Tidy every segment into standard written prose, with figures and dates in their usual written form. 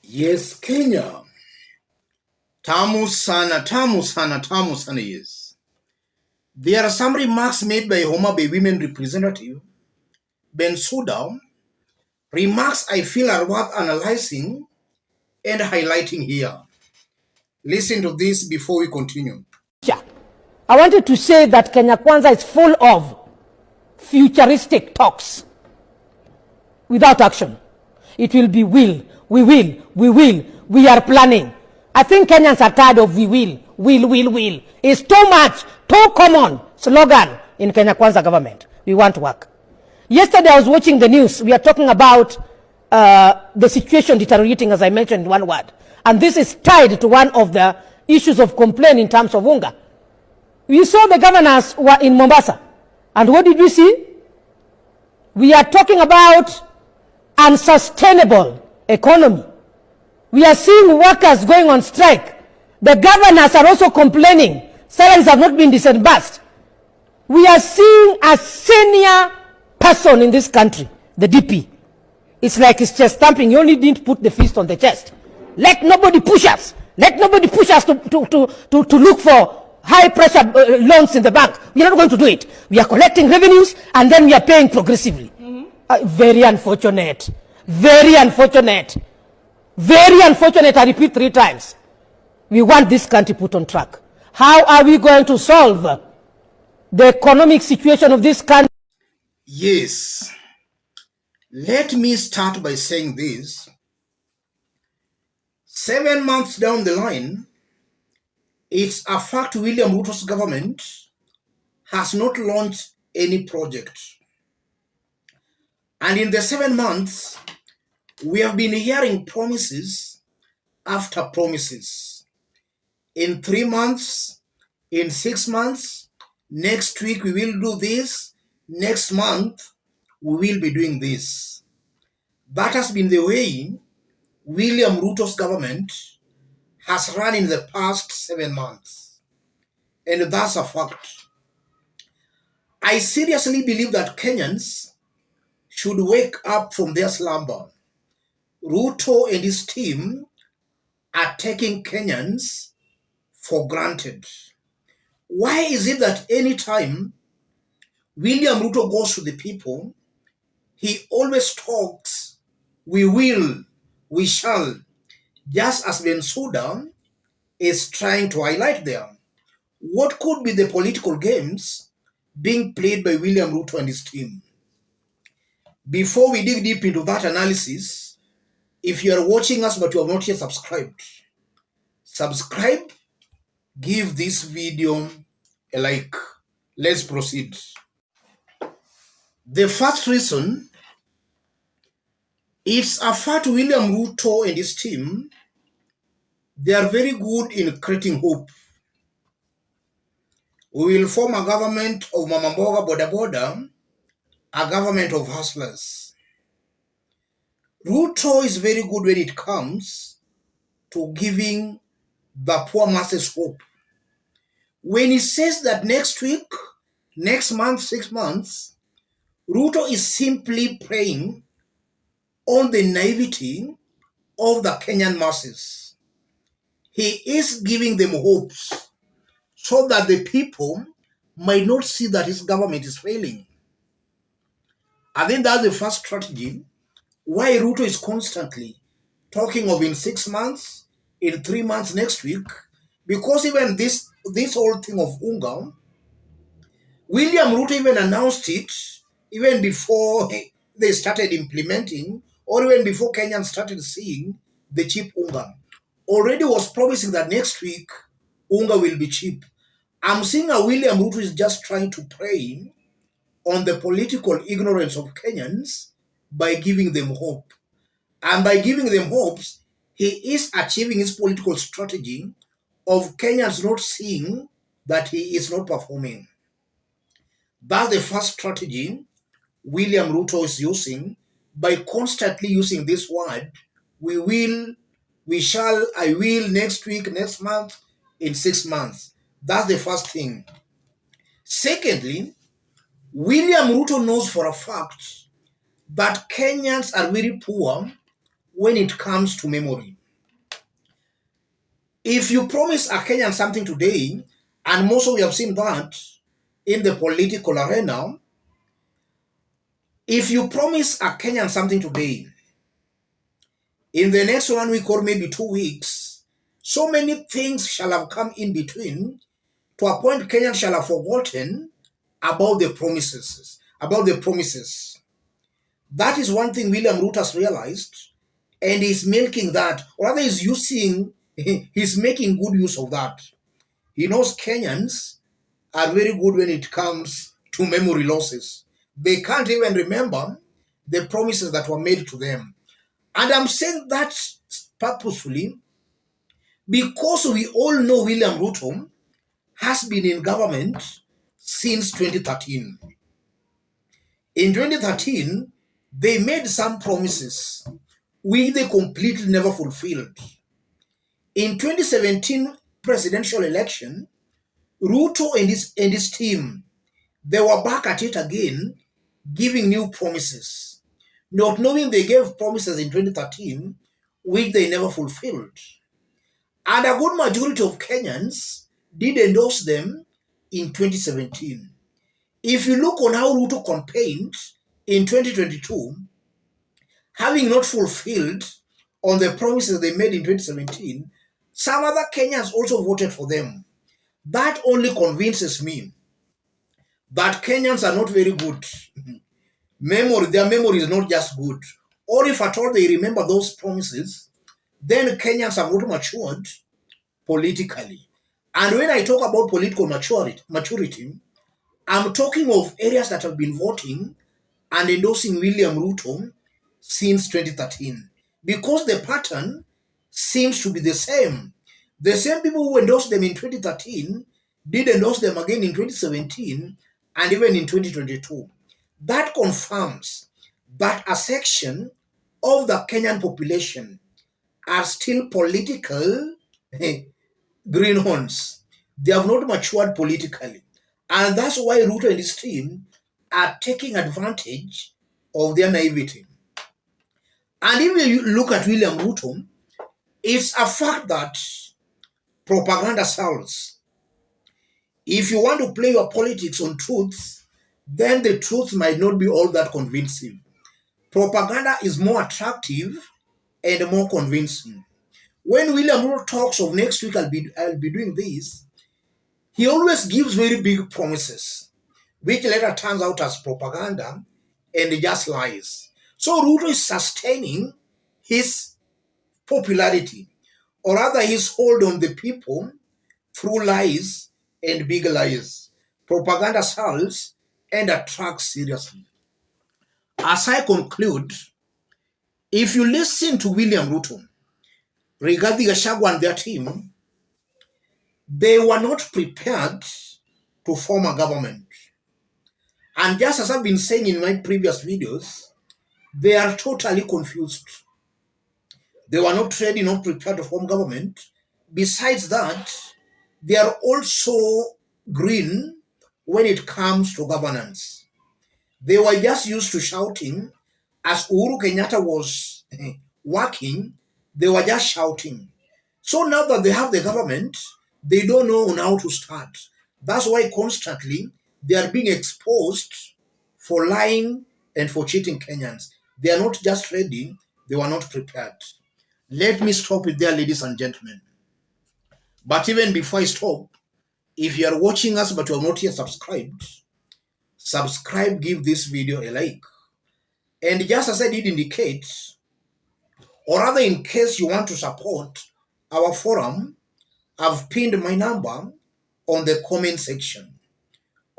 Yes, Kenya. Tamu sana, tamu sana, tamu sana, yes. There are some remarks made by Homa Bay women representative, Bensouda, remarks I feel are worth analyzing and highlighting here. Listen to this before we continue. I wanted to say that Kenya Kwanza is full of futuristic talks without action. It will be we will, we are planning. I think Kenyans are tired of we will. It's too much, too common slogan in Kenya Kwanza government. We want work. Yesterday I was watching the news. We are talking about the situation deteriorating, as I mentioned in one word. And this is tied to one of the issues of complaint in terms of unga. We saw the governors were in Mombasa. And what did we see? We are talking about unsustainable economy. We are seeing workers going on strike. The governors are also complaining. Salaries have not been disbursed. We are seeing a senior person in this country, the DP. It's like his chest stamping. You only didn't put the fist on the chest. Let nobody push us. Let nobody push us to look for high pressure loans in the bank. We are not going to do it. We are collecting revenues and then we are paying progressively. Very unfortunate. Very unfortunate. Very unfortunate. I repeat 3 times. We want this country put on track. How are we going to solve the economic situation of this country? Yes. Let me start by saying this. 7 months down the line, it's a fact William Ruto's government has not launched any project. And in the 7 months, we have been hearing promises after promises. In 3 months, in 6 months, next week we will do this, next month we will be doing this. That has been the way William Ruto's government has run in the past 7 months. And that's a fact. I seriously believe that Kenyans should wake up from their slumber. Ruto and his team are taking Kenyans for granted. Why is it that anytime William Ruto goes to the people, he always talks, we will, we shall, just as Bensouda is trying to highlight there? What could be the political games being played by William Ruto and his team? Before we dig deep into that analysis, if you are watching us but you have not yet subscribed, subscribe, give this video a like. Let's proceed. The first reason, it's a fact William Ruto and his team, they are very good in creating hope. We will form a government of Mama Mboga Boda Boda, a government of hustlers. Ruto is very good when it comes to giving the poor masses hope. When he says that next week, next month, 6 months, Ruto is simply preying on the naivety of the Kenyan masses. He is giving them hopes so that the people might not see that his government is failing. I think that's the first strategy why Ruto is constantly talking of in 6 months, in 3 months next week, because even this whole thing of Unga, William Ruto even announced it even before they started implementing, or even before Kenyans started seeing the cheap Unga. Already was promising that next week Unga will be cheap. I'm seeing a William Ruto is just trying to prey on the political ignorance of Kenyans by giving them hope. And by giving them hopes, he is achieving his political strategy of Kenyans not seeing that he is not performing. That's the first strategy William Ruto is using by constantly using this word, we will, we shall, I will, next week, next month, in 6 months. That's the first thing. Secondly, William Ruto knows for a fact that Kenyans are very poor when it comes to memory. If you promise a Kenyan something today, and most of we have seen that in the political arena, if you promise a Kenyan something today, in the next 1 week or maybe 2 weeks, so many things shall have come in between to a point Kenyans shall have forgotten about the promises. That is one thing William Ruto has realized, and he's milking that, or rather he's making good use of that. He knows Kenyans are very good when it comes to memory losses. They can't even remember the promises that were made to them. And I'm saying that purposefully because we all know William Ruto has been in government since 2013. In 2013, they made some promises which they completely never fulfilled. In 2017 presidential election, Ruto and his team, they were back at it again, giving new promises, not knowing they gave promises in 2013 which they never fulfilled. And a good majority of Kenyans did endorse them in 2017. If you look on how Ruto campaigned in 2022, having not fulfilled on the promises they made in 2017, some other Kenyans also voted for them. That only convinces me that Kenyans are not very good. Their memory is not just good. Or if at all they remember those promises, then Kenyans have not matured politically. And when I talk about political maturity, I'm talking of areas that have been voting and endorsing William Ruto since 2013. Because the pattern seems to be the same. The same people who endorsed them in 2013 did endorse them again in 2017 and even in 2022. That confirms that a section of the Kenyan population are still political greenhorns. They have not matured politically. And that's why Ruto and his team are taking advantage of their naivety. And if you look at William Ruto, it's a fact that propaganda sells. If you want to play your politics on truth, then the truth might not be all that convincing. Propaganda is more attractive and more convincing. When William Ruto talks of next week, I'll be doing this, he always gives very big promises, which later turns out as propaganda and just lies. So Ruto is sustaining his popularity, or rather his hold on the people through lies and big lies. Propaganda sells and attracts seriously. As I conclude, if you listen to William Ruto regarding Gachagua and their team, they were not prepared to form a government. And just as I've been saying in my previous videos, they are totally confused. They were not ready, not prepared to form government. Besides that, they are also green when it comes to governance. They were just used to shouting. As Uhuru Kenyatta was working, they were just shouting. So now that they have the government, they don't know on how to start. That's why constantly they are being exposed for lying and for cheating Kenyans. They are not just ready, they were not prepared. Let me stop it there, ladies and gentlemen. But even before I stop, if you are watching us but you are not yet subscribed, subscribe, give this video a like. And just as I did indicate, or rather in case you want to support our forum, I've pinned my number on the comment section.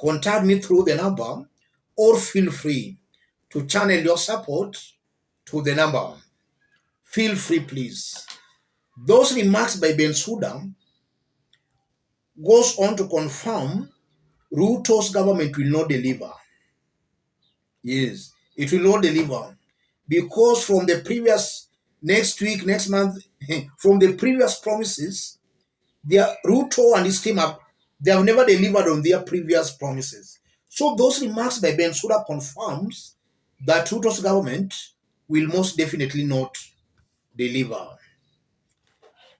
Contact me through the number or feel free to channel your support to the number. Feel free, please. Those remarks by Bensouda goes on to confirm Ruto's government will not deliver. Yes, it will not deliver. Because from the previous next week, next month, from the previous promises, Ruto and his team they have never delivered on their previous promises. So those remarks by Bensouda confirms that Ruto's government will most definitely not deliver.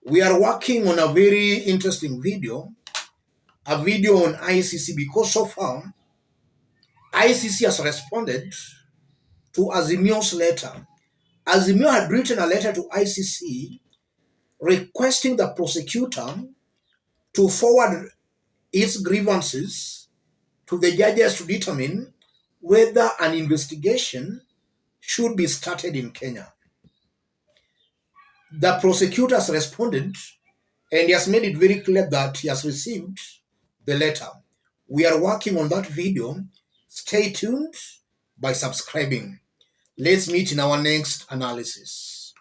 We are working on a very interesting video, a video on ICC, because so far ICC has responded to Azimio's letter. Azimio had written a letter to ICC requesting the prosecutor to forward its grievances to the judges to determine whether an investigation should be started in Kenya. The prosecutor has responded and he has made it very clear that he has received the letter. We are working on that video. Stay tuned by subscribing. Let's meet in our next analysis.